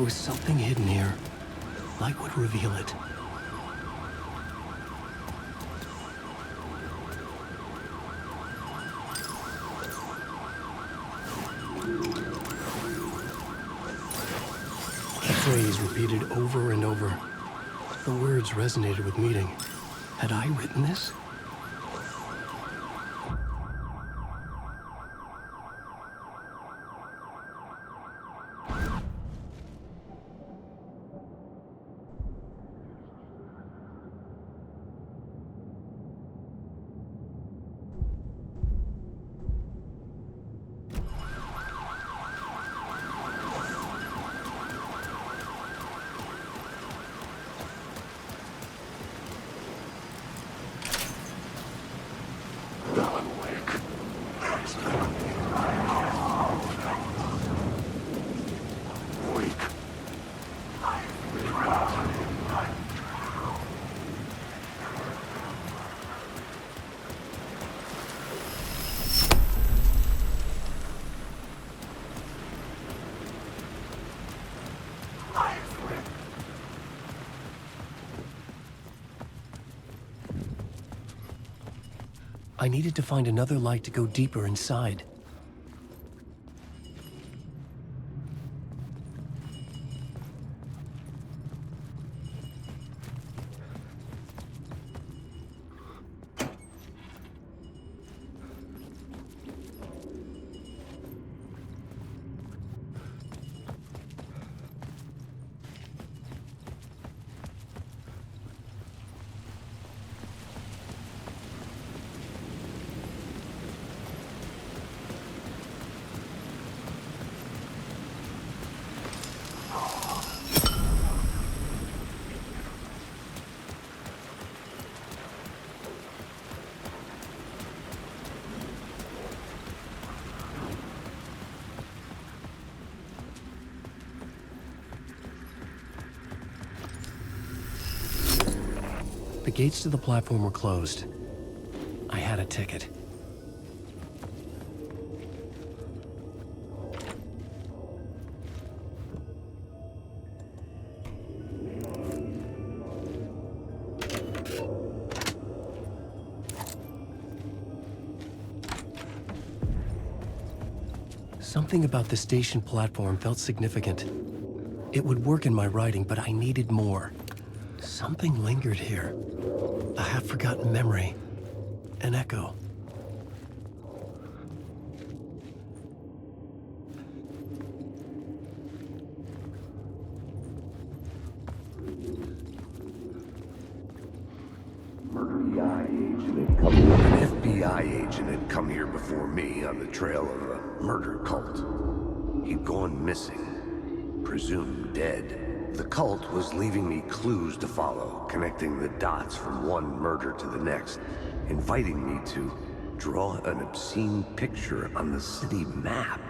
There was something hidden here. Light would reveal it. The phrase repeated over and over. The words resonated with meaning. Had I written this? I needed to find another light to go deeper inside. The gates to the platform were closed. I had a ticket. Something about the station platform felt significant. It would work in my writing, but I needed more. Something lingered here. A half-forgotten memory. An echo. An FBI agent had come here before me on the trail of a murder cult. He'd gone missing, presumed dead. The cult was leaving me clues to follow, connecting the dots from one murder to the next, inviting me to draw an obscene picture on the city map.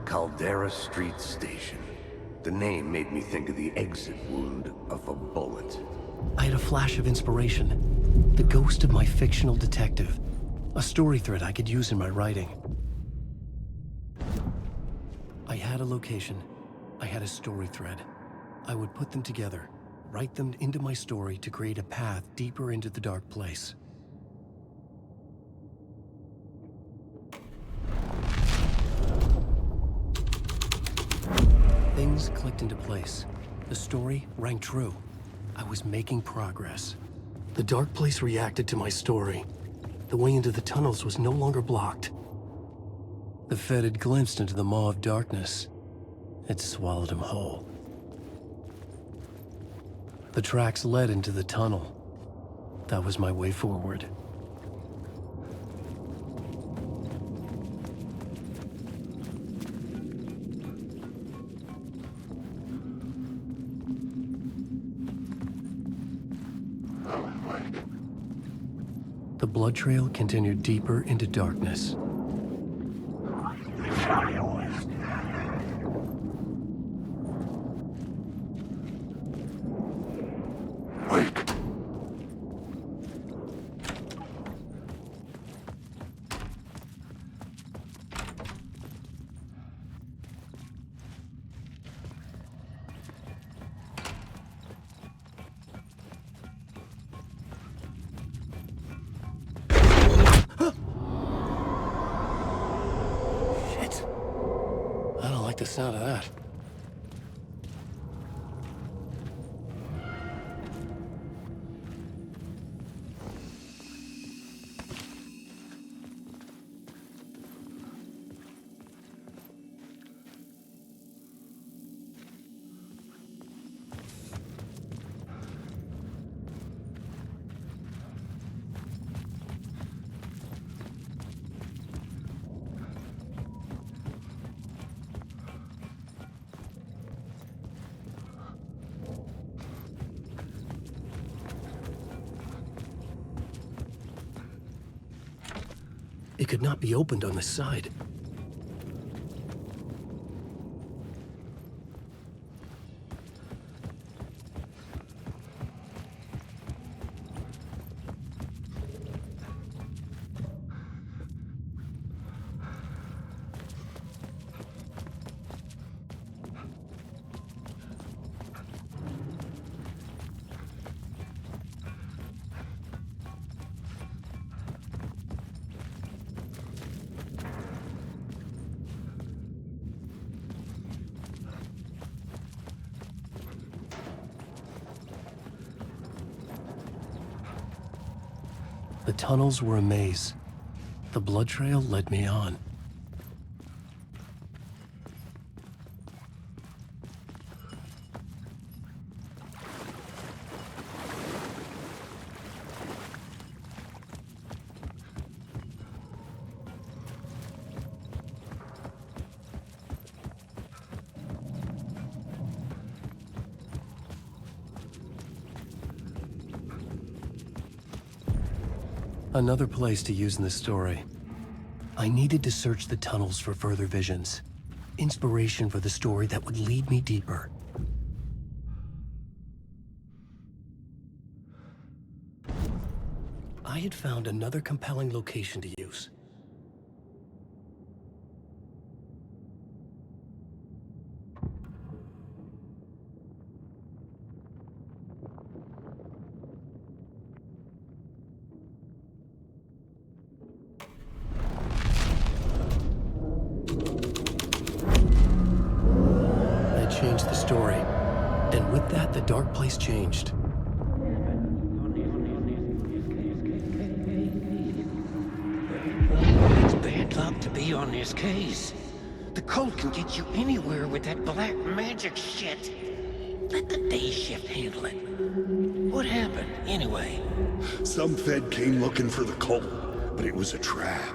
Caldera Street Station. The name made me think of the exit wound of a bullet. I had a flash of inspiration. The ghost of my fictional detective. A story thread I could use in my writing. I had a location. I had a story thread. I would put them together, write them into my story to create a path deeper into the dark place. Things clicked into place. The story rang true. I was making progress. The dark place reacted to my story. The way into the tunnels was no longer blocked. The Fed had glimpsed into the maw of darkness. It swallowed him whole. The tracks led into the tunnel. That was my way forward. The blood trail continued deeper into darkness. sound of that. It could not be opened on the side. The tunnels were a maze. The blood trail led me on. Another place to use in the story. I needed to search the tunnels for further visions. Inspiration for the story that would lead me deeper. I had found another compelling location to use. Changed the story. And with that, the dark place changed. It's bad luck to be on this case. The cult can get you anywhere with that black magic shit. Let the day shift handle it. What happened, anyway? Some Fed came looking for the cult, but it was a trap.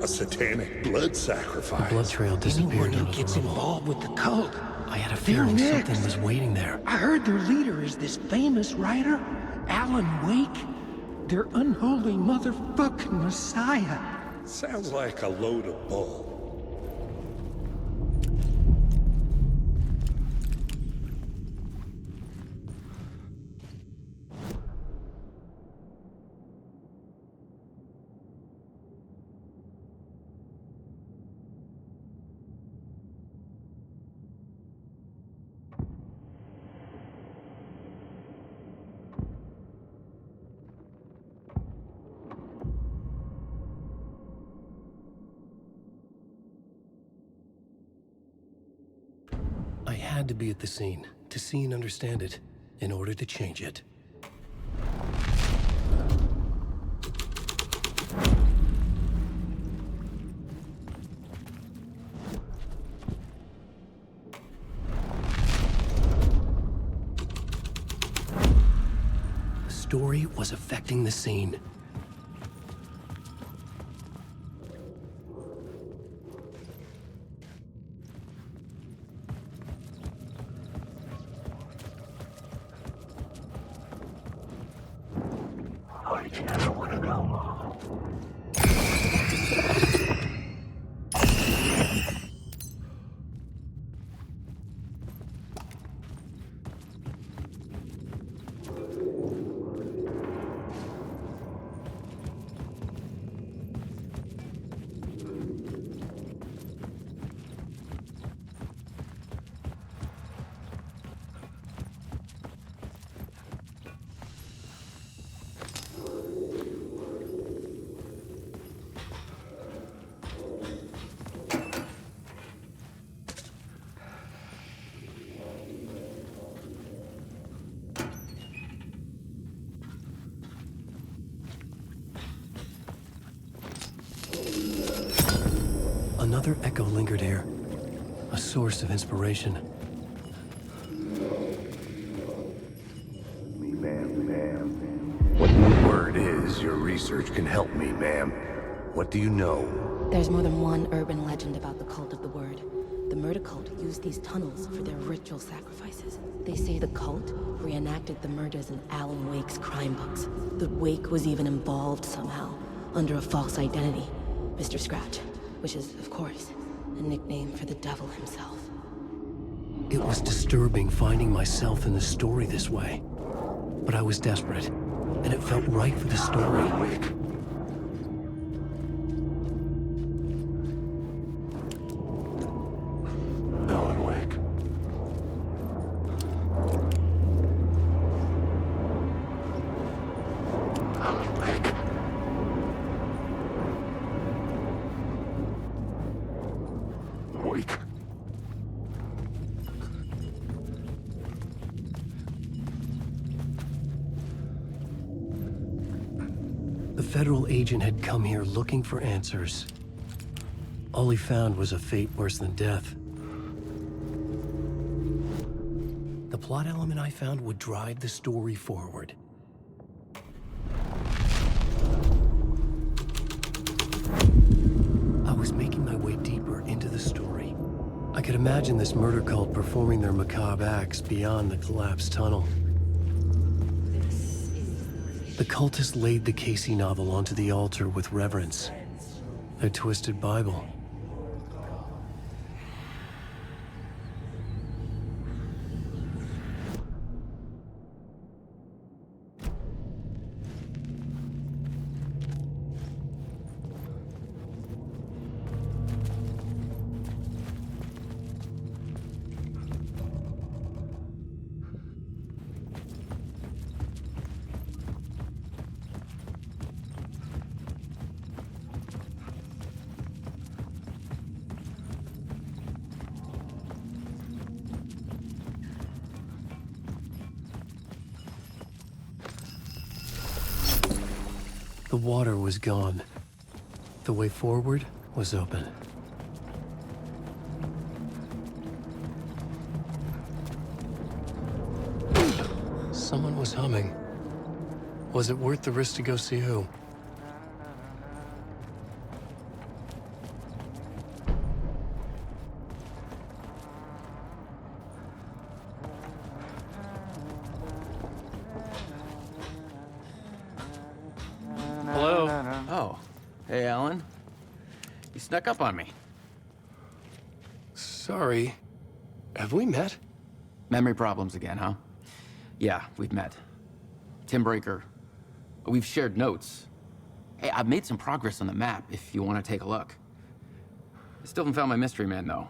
A satanic blood sacrifice. The blood trail disappeared. Anyone who gets involved with the cult, I had a they're feeling next. something was waiting there. I heard their leader is this famous writer, Alan Wake. Their unholy motherfucking messiah. Sounds like a load of bull. I had to be at the scene, to see and understand it, in order to change it. The story was affecting the scene. Another echo lingered here, a source of inspiration. Ma'am. What the word is, your research can help me, ma'am. What do you know? There's more than one urban legend about the cult of the word. The murder cult used these tunnels for their ritual sacrifices. They say the cult reenacted the murders in Alan Wake's crime books. The Wake was even involved somehow, under a false identity, Mr. Scratch, which is, of course, a nickname for the devil himself. It was disturbing finding myself in the story this way. But I was desperate, and it felt right for the story. Alan Wake. Alan Wake. Wake. The federal agent had come here looking for answers. All he found was a fate worse than death. The plot element I found would drive the story forward. I was making my way deeper into the story. I could imagine this murder cult performing their macabre acts beyond the collapsed tunnel. The cultists laid the Casey novel onto the altar with reverence. Their twisted Bible. The water was gone. The way forward was open. Someone was humming. Was it worth the risk to go see who? Hello? Oh. Hey, Alan. You snuck up on me. Sorry. Have we met? Memory problems again, huh? Yeah, we've met. Tim Breaker. We've shared notes. Hey, I've made some progress on the map if you want to take a look. I still haven't found my mystery man, though.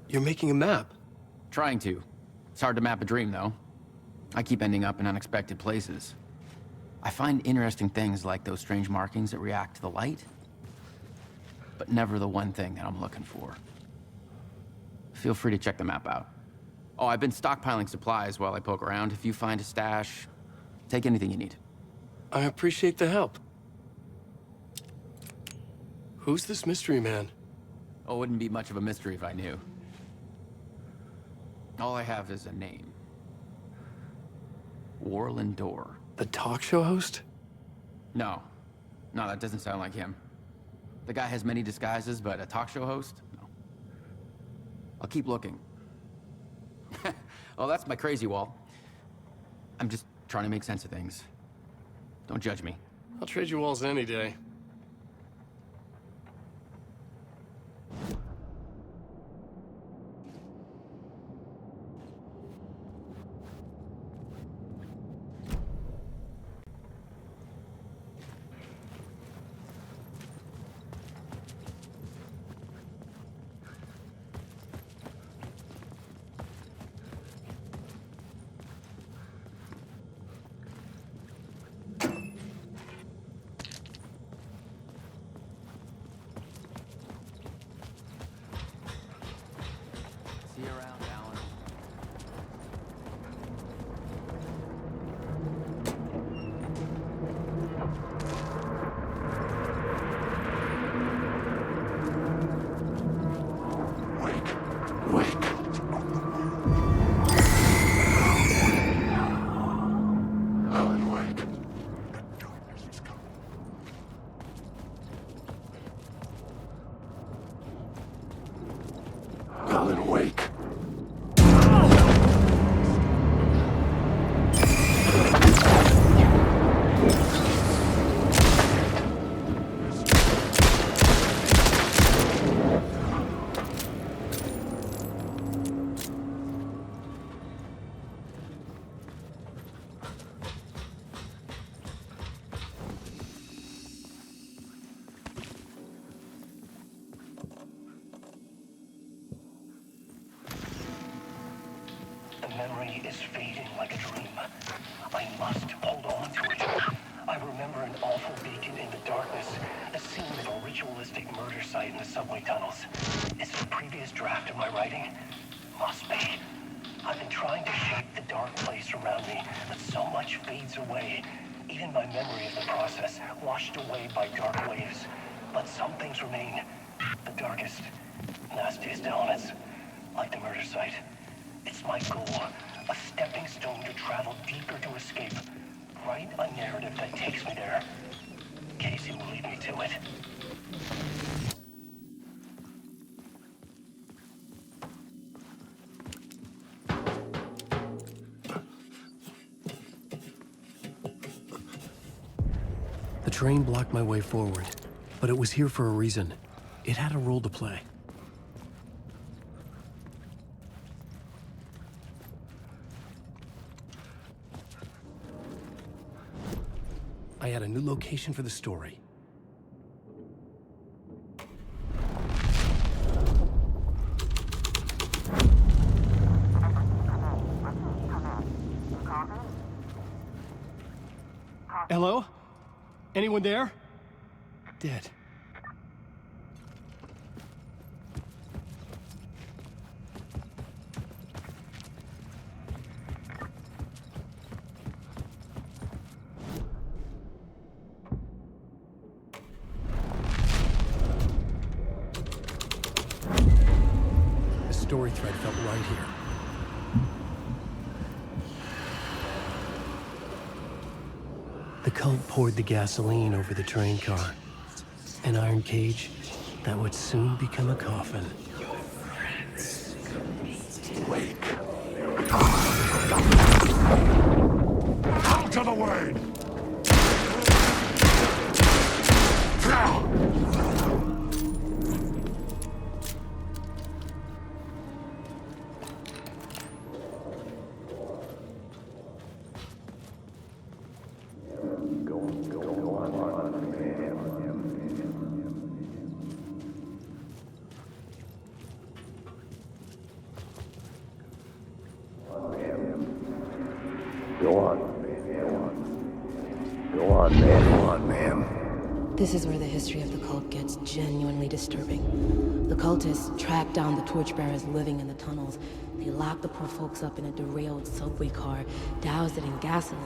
You're making a map. Trying to. It's hard to map a dream, though. I keep ending up in unexpected places. I find interesting things like those strange markings that react to the light, but never the one thing that I'm looking for. Feel free to check the map out. Oh, I've been stockpiling supplies while I poke around. If you find a stash, take anything you need. I appreciate the help. Who's this mystery man? Oh, it wouldn't be much of a mystery if I knew. All I have is a name. Warland Door. The talk show host? No. No, that doesn't sound like him. The guy has many disguises, but a talk show host? No. I'll keep looking. Oh, that's my crazy wall. I'm just trying to make sense of things. Don't judge me. I'll trade you walls any day. murder site in the subway tunnels. Is it a previous draft of my writing? Must be. I've been trying to shape the dark place around me, but so much fades away. Even my memory of the process, washed away by dark waves. But some things remain. The darkest, nastiest elements, like the murder site. It's my goal, a stepping stone to travel deeper to escape. Write a narrative that takes me there. Casey will lead me to it. The train blocked my way forward, but it was here for a reason. It had a role to play. I had a new location for the story. Hello? Anyone there? Dead. The story thread felt right here. The cult poured the gasoline over the train car. An iron cage that would soon become a coffin. Wake. Out of the way! Go on, ma'am. This is where the history of the cult gets genuinely disturbing. The cultists tracked down the torchbearers living in the tunnels. They locked the poor folks up in a derailed subway car, doused it in gasoline.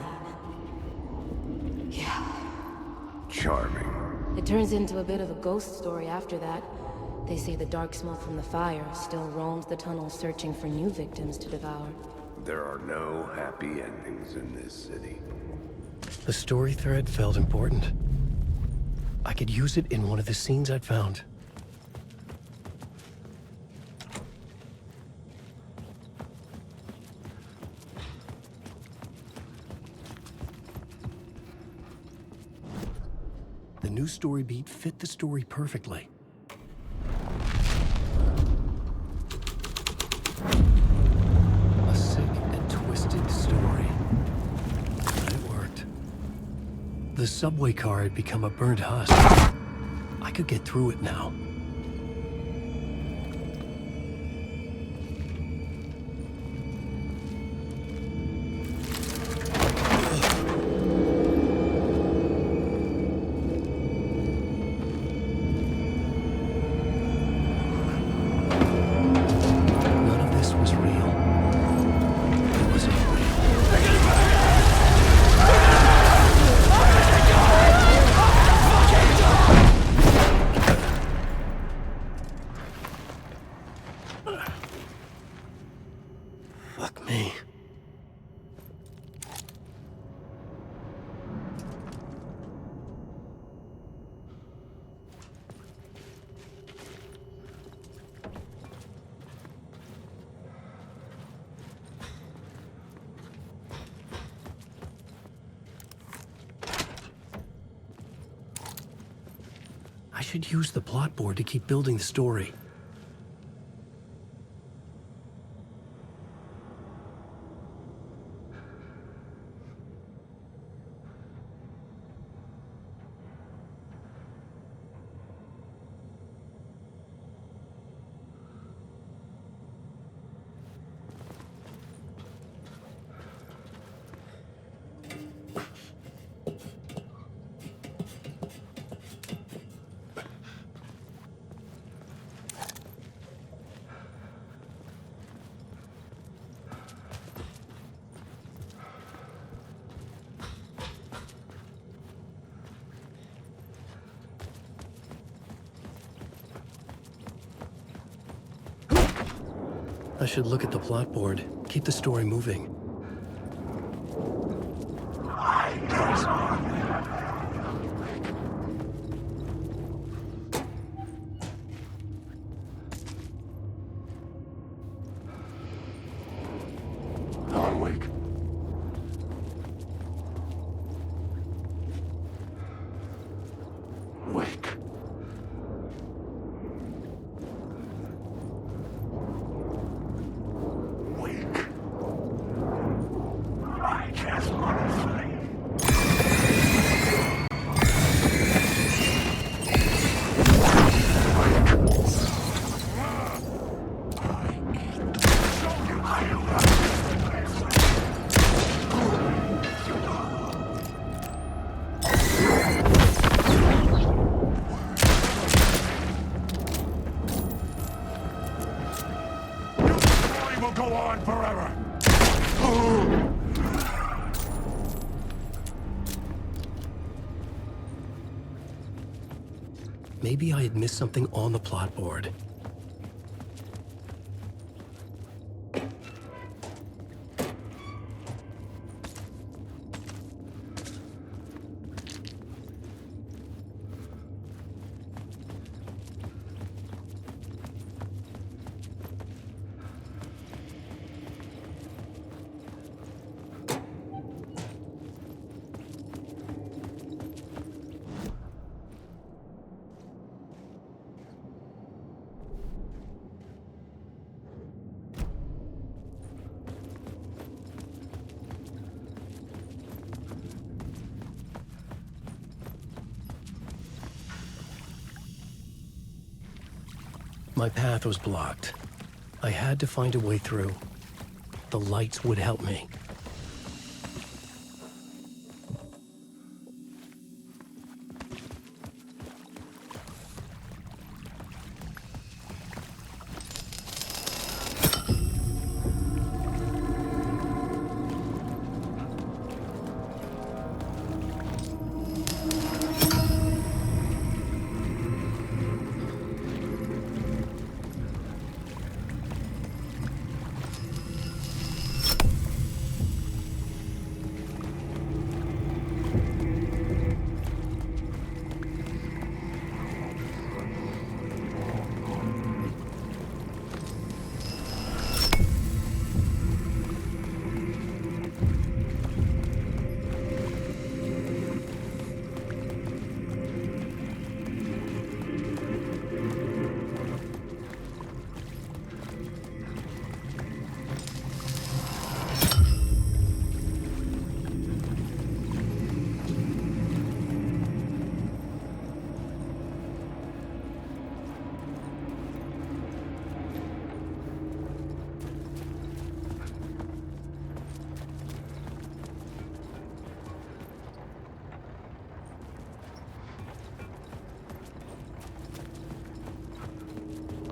Yeah. Charming. It turns into a bit of a ghost story after that. They say the dark smoke from the fire still roams the tunnels searching for new victims to devour. There are no happy endings in this city. The story thread felt important. I could use it in one of the scenes I'd found. The new story beat fit the story perfectly. A sick and twisted story. But it worked. The subway car had become a burnt husk. I could get through it now. None of this was real. It wasn't real. Fuck me. I should use the plot board to keep building the story. I should look at the plot board, keep the story moving. Awake. Wake. Wake. I just want to sleep. Will go on forever. Maybe I had missed something on the plot board. My path was blocked. I had to find a way through. The lights would help me.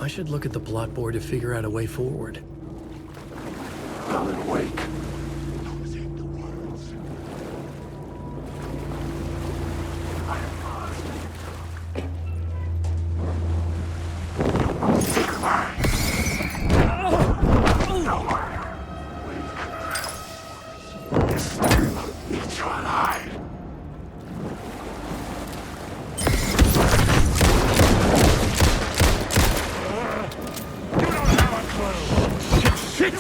I should look at the plot board to figure out a way forward. Alan, wake. Shit!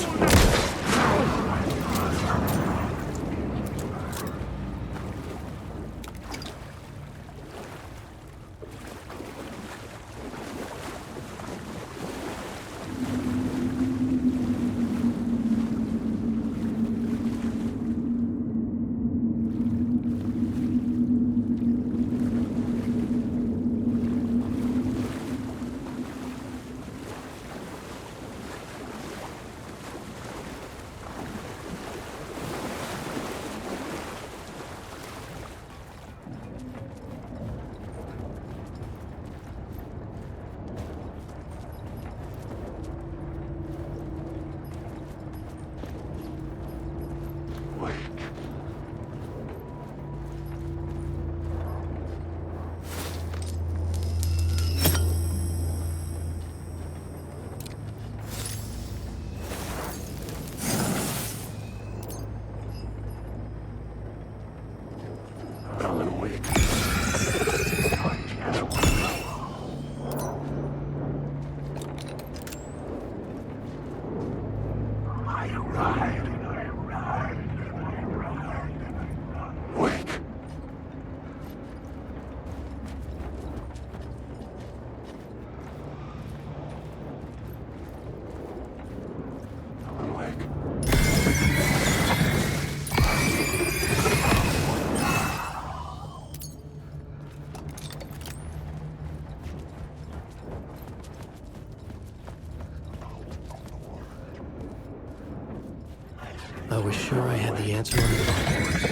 I was sure I had the answer on the blackboard.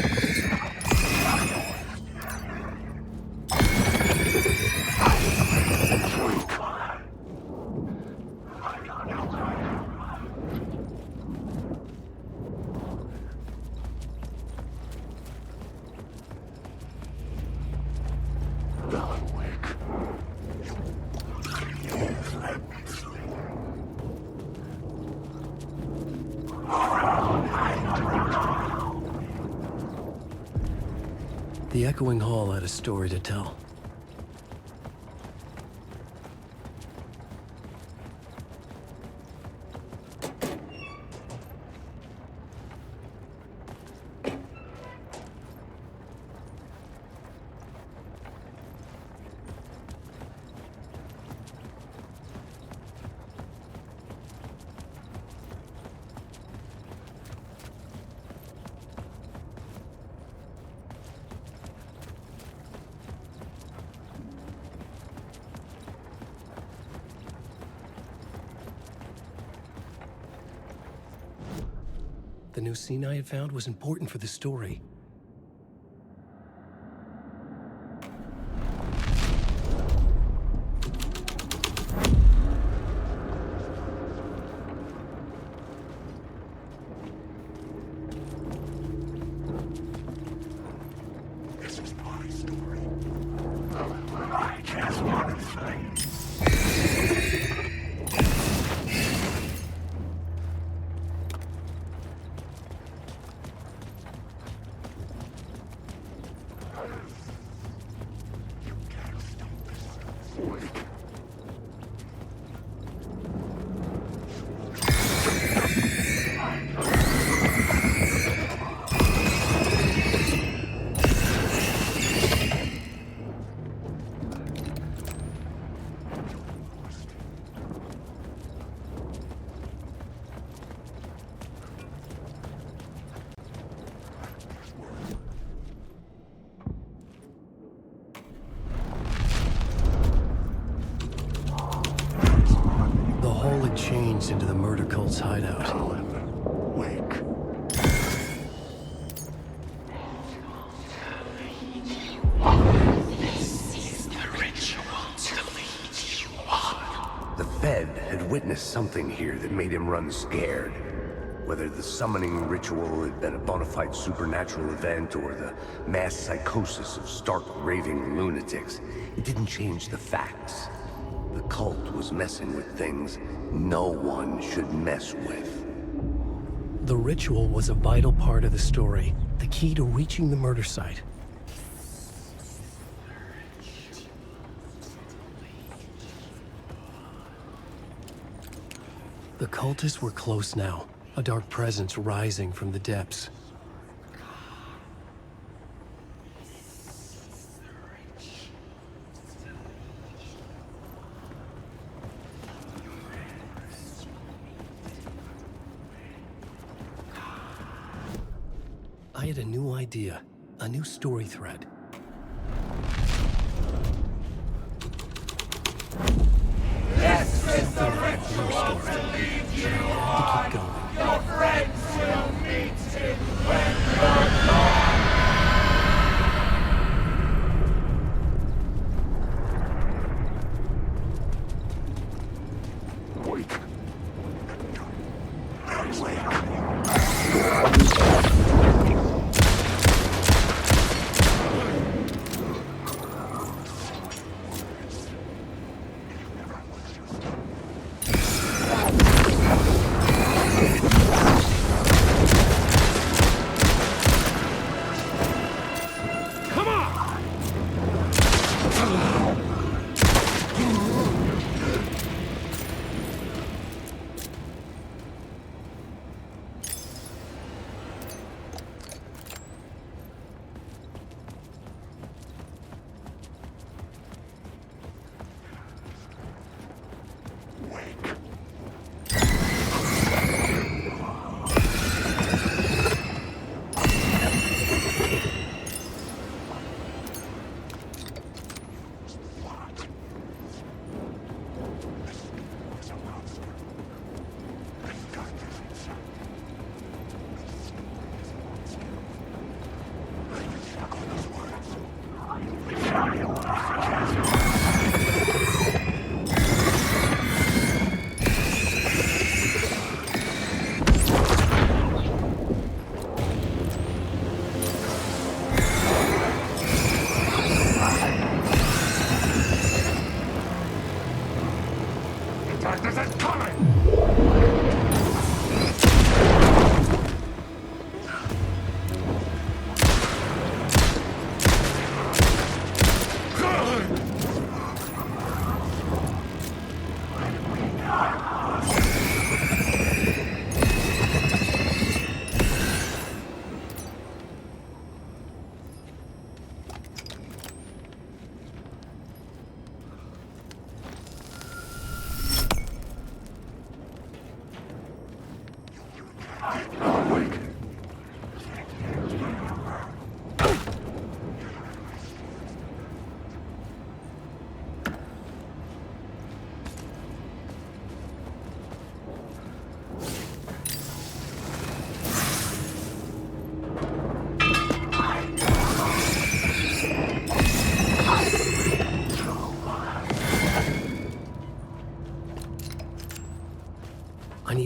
The echoing hall had a story to tell. The new scene I had found was important for the story. This is my story. I just want to say. The hall had changed into the murder cult's hideout. Wake. The Fed had witnessed something here that made him run scared. Whether the summoning ritual had been a bona fide supernatural event or the mass psychosis of stark raving lunatics, it didn't change the facts. The cult was messing with things no one should mess with. The ritual was a vital part of the story, the key to reaching the murder site. The cultists were close now, a dark presence rising from the depths. I had a new idea, a new story thread. Yes, Something like a blue story, but I had to keep going. your friends will meet him when you're gone. Wake. Wake.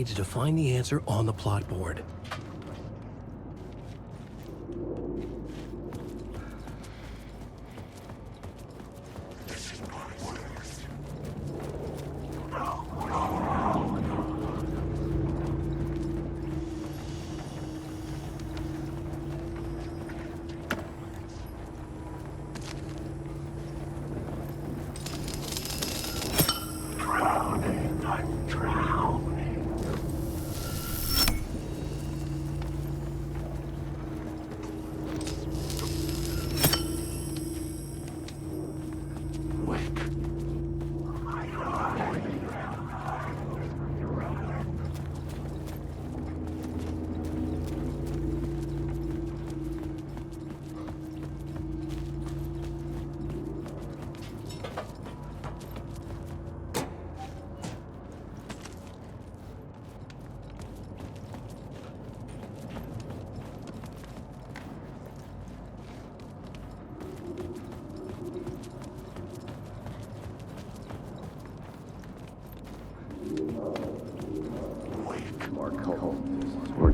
needed to find the answer on the plot board.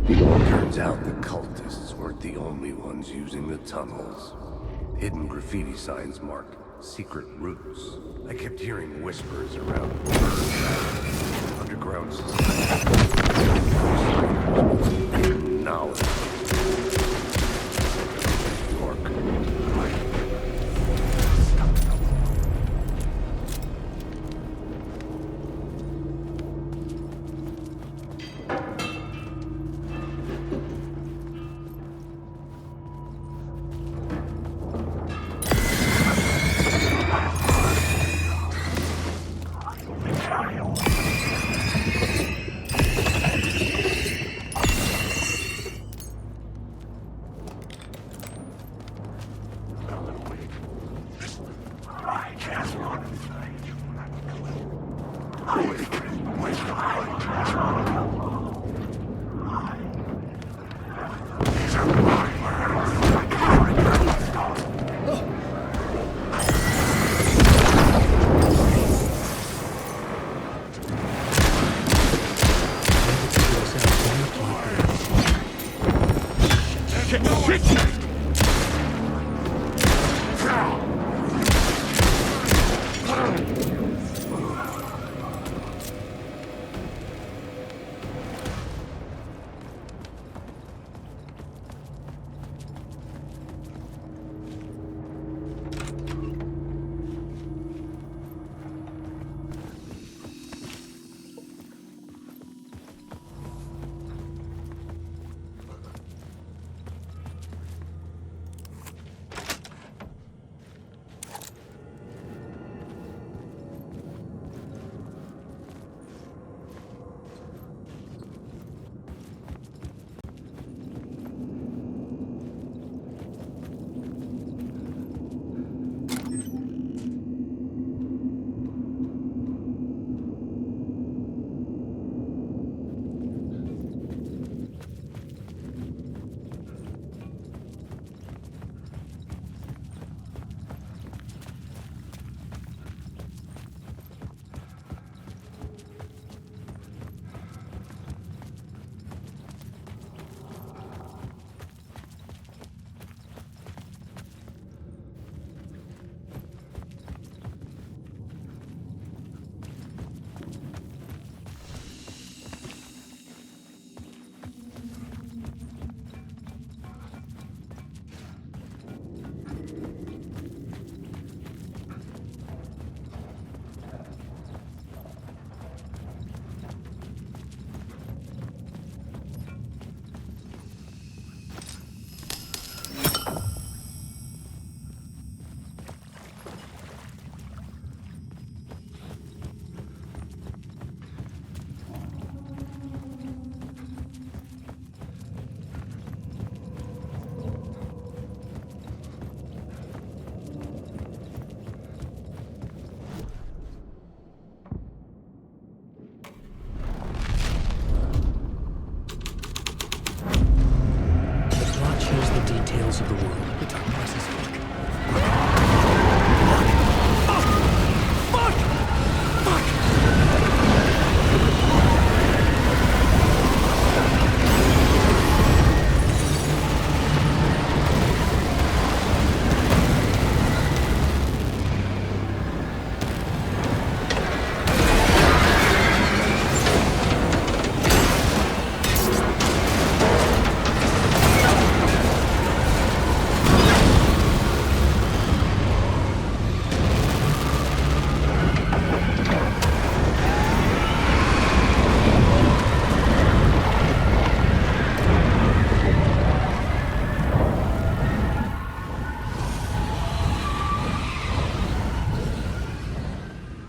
Turns out the cultists weren't the only ones using the tunnels. Hidden graffiti signs mark secret routes. I kept hearing whispers around underground society. Knowledge.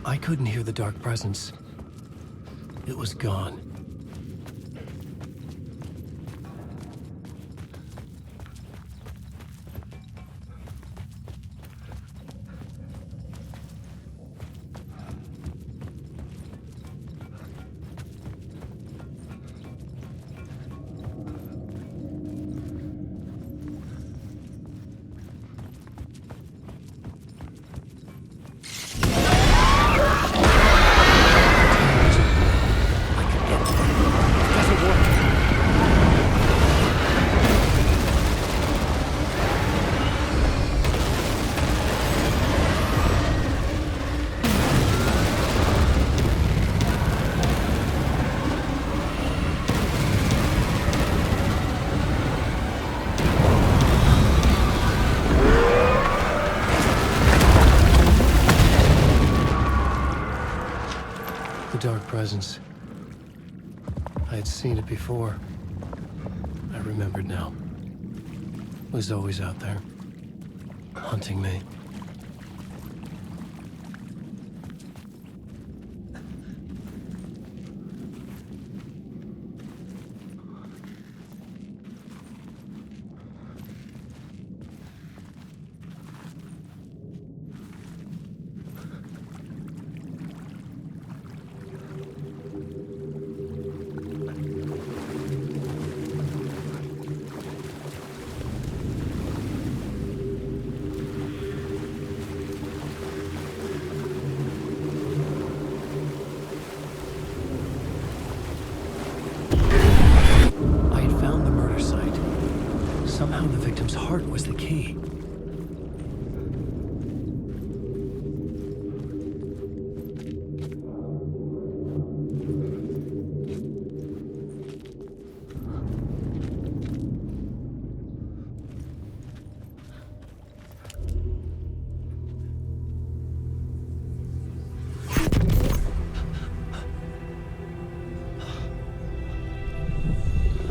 I couldn't hear the dark presence. It was gone. Dark presence. I had seen it before. I remembered now. It was always out there, hunting me. Somehow the victim's heart was the key.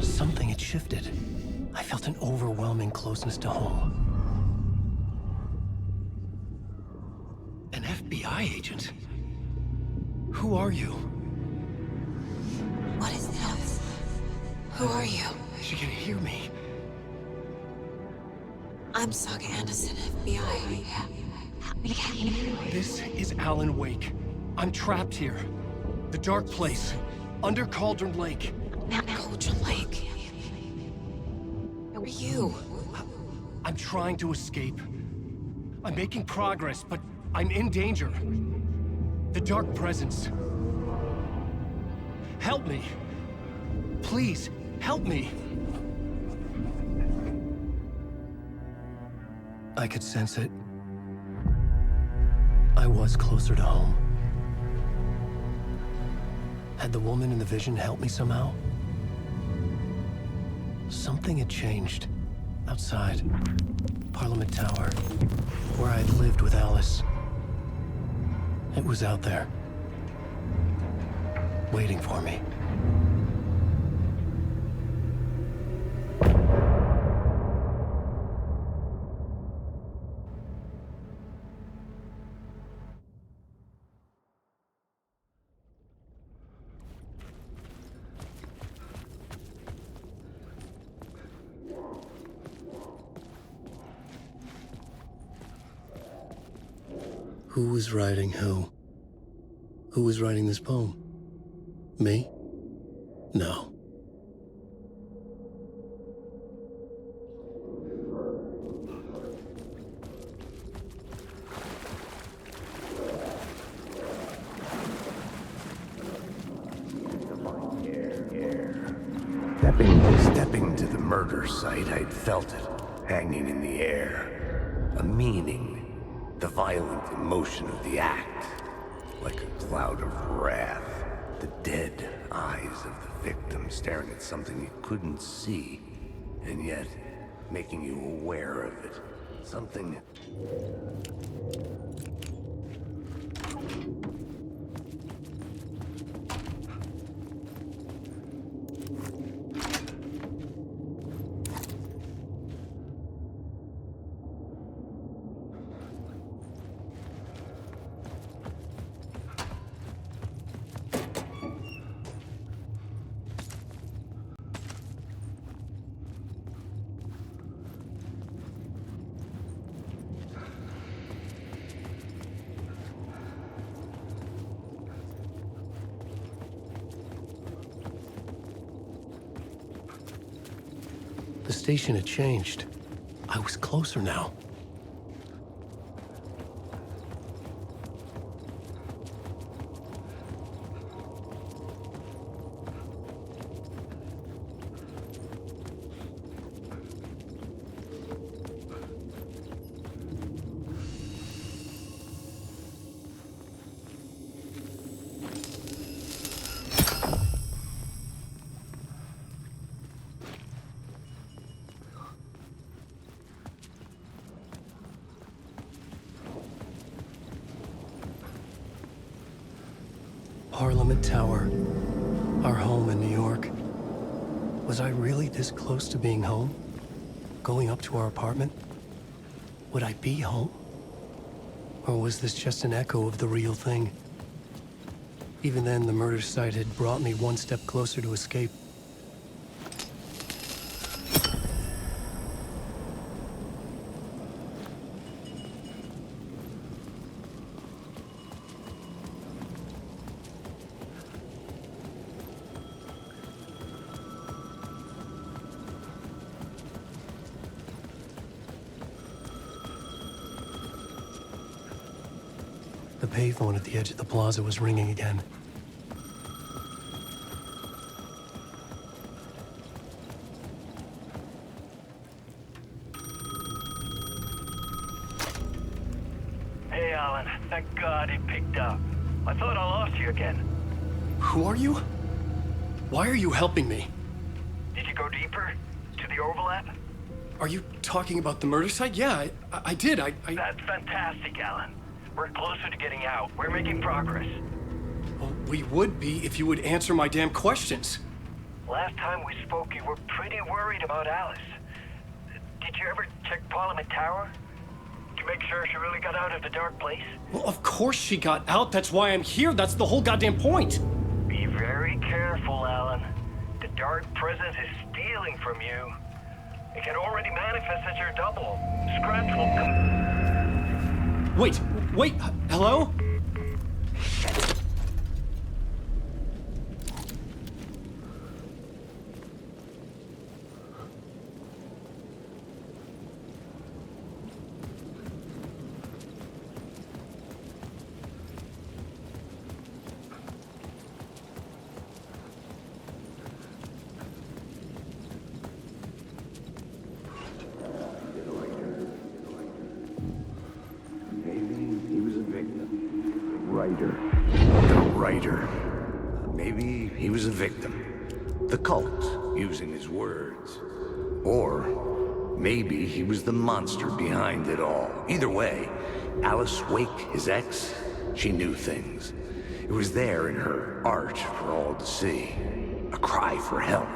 Something had shifted. I felt an overwhelming closeness to home. An FBI agent? Who are you? What is this? Who are you? She can hear me. I'm Saga Anderson, FBI. This is Alan Wake. I'm trapped here. The dark place. Under Cauldron Lake. Cauldron Lake. Who are you? I'm trying to escape. I'm making progress, but I'm in danger. The dark presence. Help me. Please, help me. I could sense it. I was closer to home. Had the woman in the vision helped me somehow? Something had changed. Outside. Parliament Tower. Where I'd lived with Alice. It was out there. Waiting for me. Who was writing who? Who was writing this poem? Me? No. Stepping to the murder site, I'd felt it, hanging in the air. A meaning, the violent emotion of the act, like a cloud of wrath. The dead eyes of the victim staring at something you couldn't see, and yet making you aware of it. Something... sensation had changed. I was closer now. Parliament Tower, our home in New York. Was I really this close to being home? Going up to our apartment? Would I be home? Or was this just an echo of the real thing? Even then, the murder site had brought me one step closer to escape. The payphone at the edge of the plaza was ringing again. Hey, Alan. Thank God he picked up. I thought I lost you again. Who are you? Why are you helping me? Did you go deeper? To the overlap? Are you talking about the murder site? Yeah, I did. That's fantastic, Alan. We're closer to getting out. We're making progress. Well, we would be if you would answer my damn questions. Last time we spoke, you were pretty worried about Alice. Did you ever check Parliament Tower? To make sure she really got out of the dark place? Well, of course she got out. That's why I'm here. That's the whole goddamn point. Be very careful, Alan. The dark presence is stealing from you. It can already manifest as your double. Scratch will come... Wait, hello? The writer. Maybe he was a victim. The cult, using his words. Or maybe he was the monster behind it all. Either way, Alice Wake, his ex, she knew things. It was there in her art for all to see. A cry for help.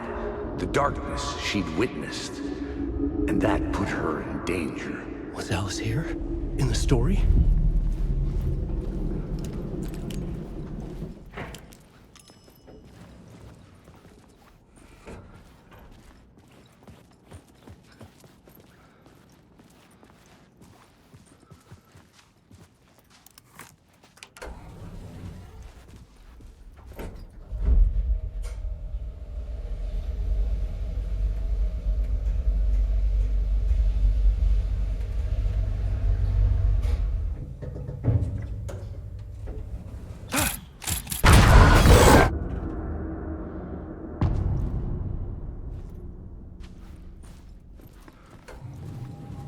The darkness she'd witnessed. And that put her in danger. Was Alice here? In the story?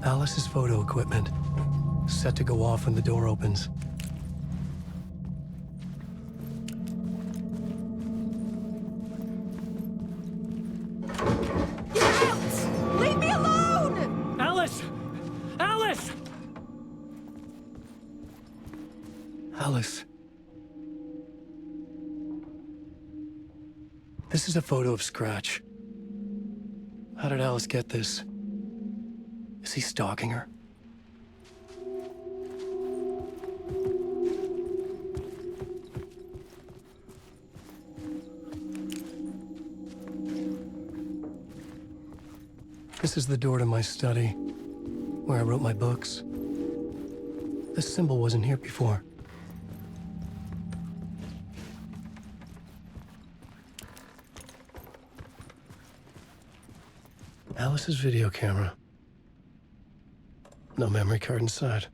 Alice's photo equipment. Set to go off when the door opens. Leave me alone! Alice! Alice! Alice. This is a photo of Scratch. How did Alice get this? Is he stalking her? This is the door to my study, where I wrote my books. This symbol wasn't here before. Alice's video camera. No memory card inside.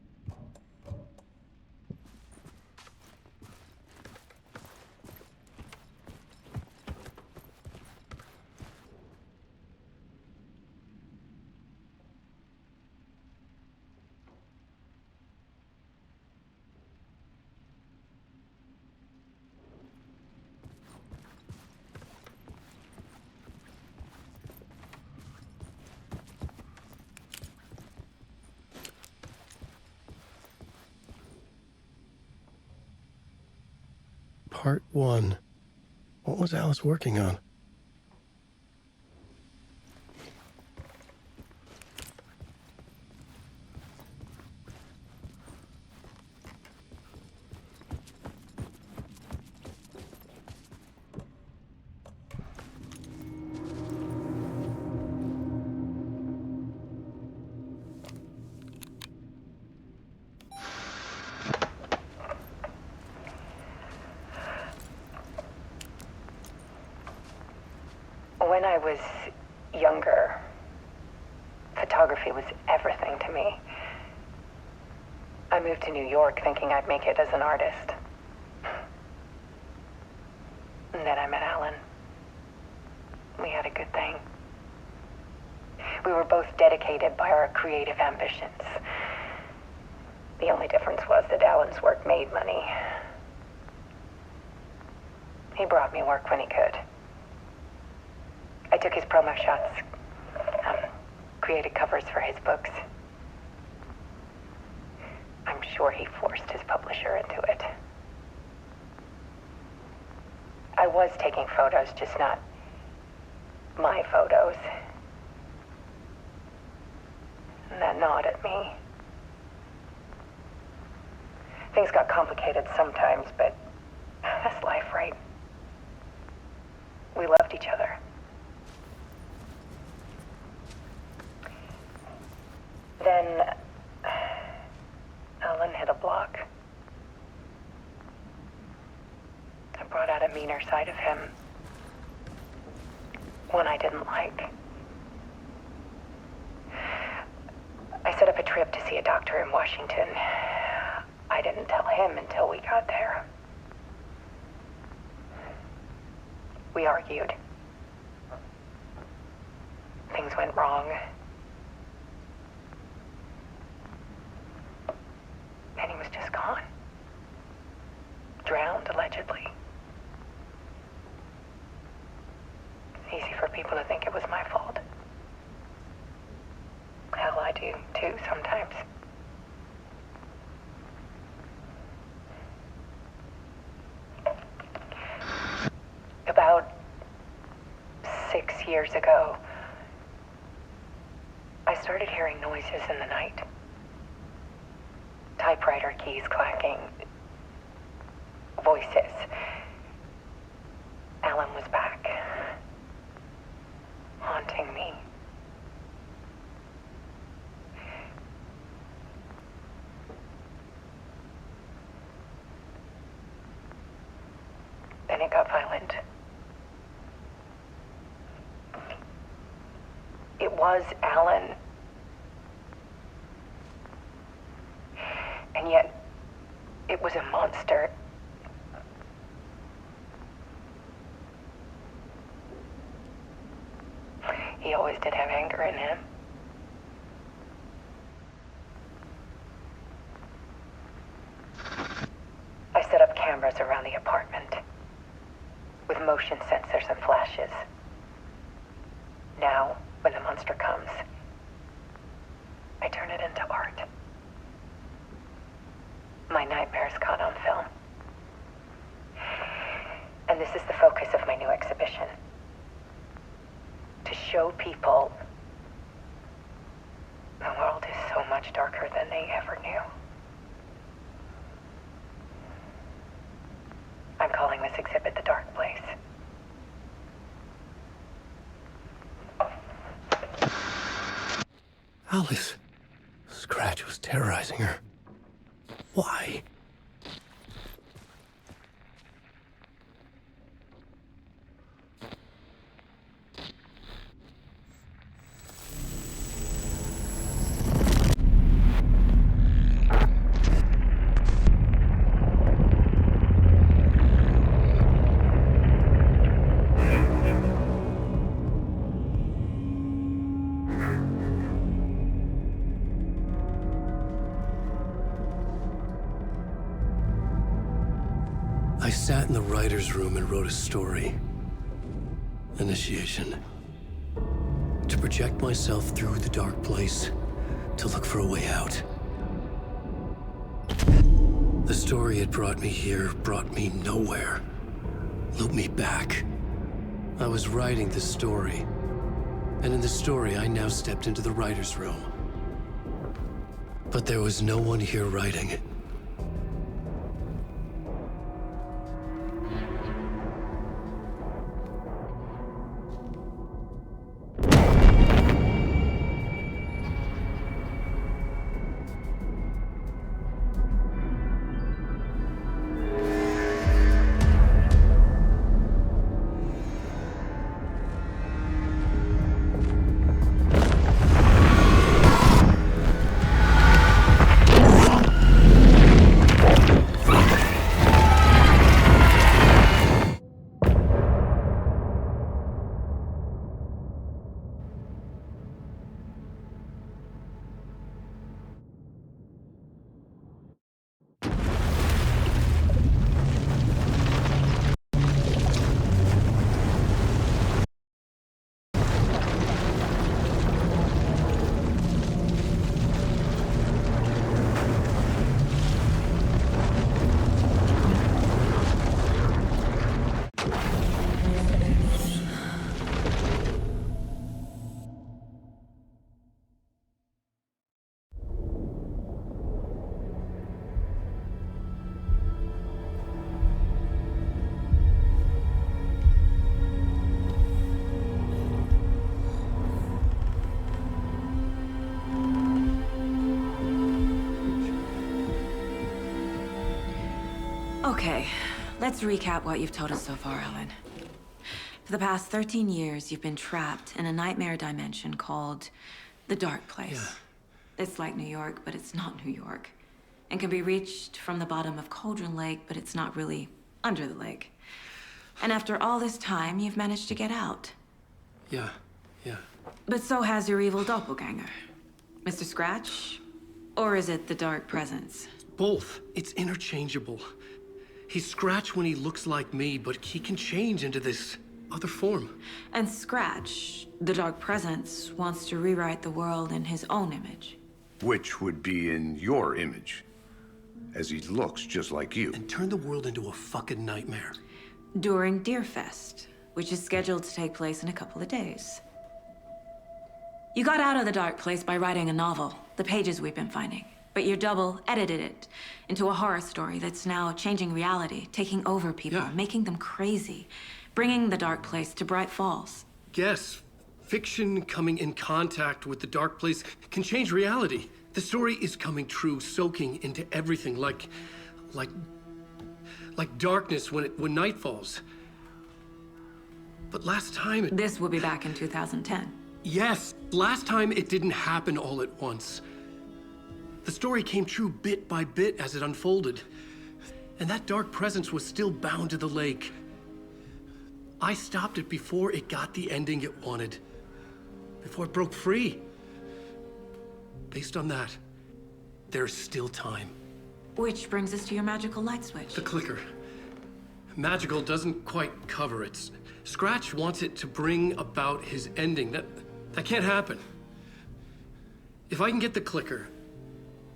Part 1. What was Alice working on? When I was younger, photography was everything to me. I moved to New York thinking I'd make it as an artist. And then I met Alan. We had a good thing. We were both dedicated by our creative ambitions. The only difference was that Alan's work made money. He brought me work when he could. I took his promo shots, created covers for his books. I'm sure he forced his publisher into it. I was taking photos, just not my photos. And that gnawed at me. Things got complicated sometimes, but that's life, right? We loved each other. Then Alan hit a block. I brought out a meaner side of him. One I didn't like. I set up a trip to see a doctor in Washington. I didn't tell him until we got there. We argued. Things went wrong. And he was just gone. Drowned, allegedly. It's easy for people to think it was my fault. Hell, I do, too, sometimes. About 6 years ago, I started hearing noises in the night. Typewriter keys clacking. Voices. Alan was back. Haunting me. Then it got violent. It was Alan. And yet, it was a monster. He always did have anger in him. I set up cameras around the apartment with motion sensors and flashes. Now, when the monster comes, I turn it into art. My nightmares caught on film. And this is the focus of my new exhibition. To show people the world is so much darker than they ever knew. I'm calling this exhibit The Dark Place. Alice. Scratch was terrorizing her. Why? I sat in the writer's room and wrote a story. Initiation. To project myself through the dark place, to look for a way out. The story had brought me here, brought me nowhere. Looped me back. I was writing the story. And in the story, I now stepped into the writer's room. But there was no one here writing it. Okay, let's recap what you've told us so far, Alan. For the past 13 years, you've been trapped in a nightmare dimension called the Dark Place. Yeah. It's like New York, but it's not New York. And can be reached from the bottom of Cauldron Lake, but it's not really under the lake. And after all this time, you've managed to get out. Yeah. But so has your evil doppelganger. Mr. Scratch? Or is it the Dark Presence? Both. It's interchangeable. He's Scratch when he looks like me, but he can change into this other form. And Scratch, the Dark Presence, wants to rewrite the world in his own image. Which would be in your image, as he looks just like you. And turn the world into a fucking nightmare. During Deerfest, which is scheduled to take place in a couple of days. You got out of the Dark Place by writing a novel, the pages we've been finding. But your double edited it into a horror story that's now changing reality, taking over people, making them crazy, bringing the Dark Place to Bright Falls. Yes, fiction coming in contact with the Dark Place can change reality. The story is coming true, soaking into everything like darkness when night falls. But last time This will be back in 2010. Yes, last time it didn't happen all at once. The story came true bit by bit as it unfolded. And that dark presence was still bound to the lake. I stopped it before it got the ending it wanted. Before it broke free. Based on that, there's still time. Which brings us to your magical light switch. The clicker. Magical doesn't quite cover it. Scratch wants it to bring about his ending. That can't happen. If I can get the clicker,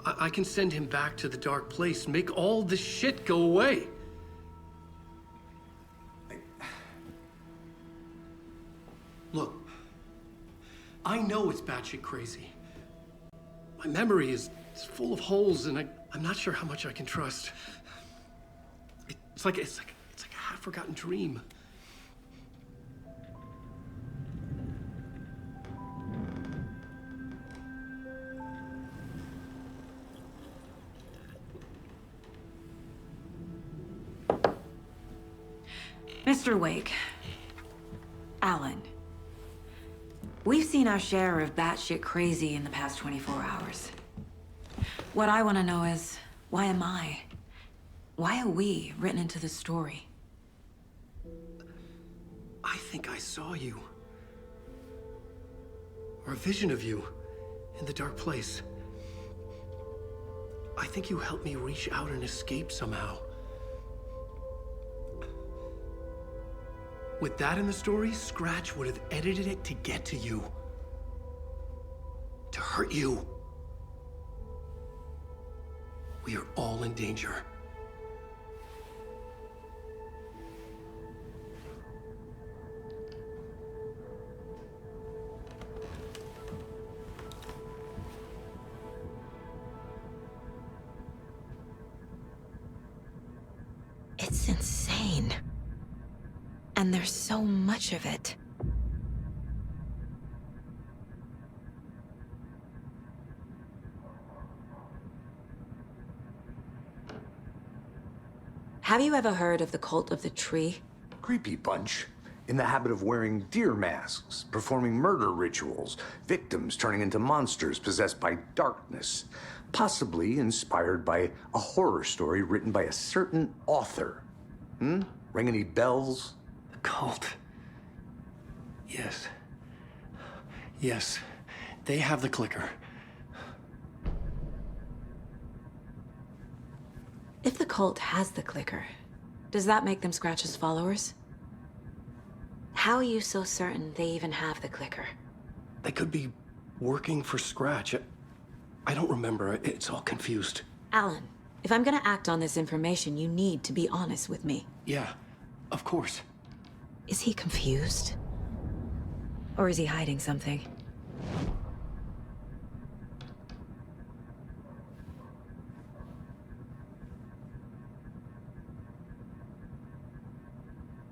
I can send him back to the Dark Place, make all this shit go away. Look, I know it's batshit crazy. My memory is full of holes, and I'm not sure how much I can trust. It's like a half-forgotten dream. Mr. Wake, Alan, we've seen our share of batshit crazy in the past 24 hours. What I want to know is, why am I? Why are we written into the story? I think I saw you. Or a vision of you in the Dark Place. I think you helped me reach out and escape somehow. With that in the story, Scratch would have edited it to get to you. To hurt you. We are all in danger. It's insane. And there's so much of it. Have you ever heard of the cult of the tree? Creepy bunch. In the habit of wearing deer masks, performing murder rituals, victims turning into monsters possessed by darkness. Possibly inspired by a horror story written by a certain author. Ring any bells? The cult. Yes. Yes. They have the clicker. If the cult has the clicker, does that make them Scratch's followers? How are you so certain they even have the clicker? They could be working for Scratch. I don't remember. It's all confused. Alan, if I'm gonna act on this information, you need to be honest with me. Yeah, of course. Is he confused? Or is he hiding something?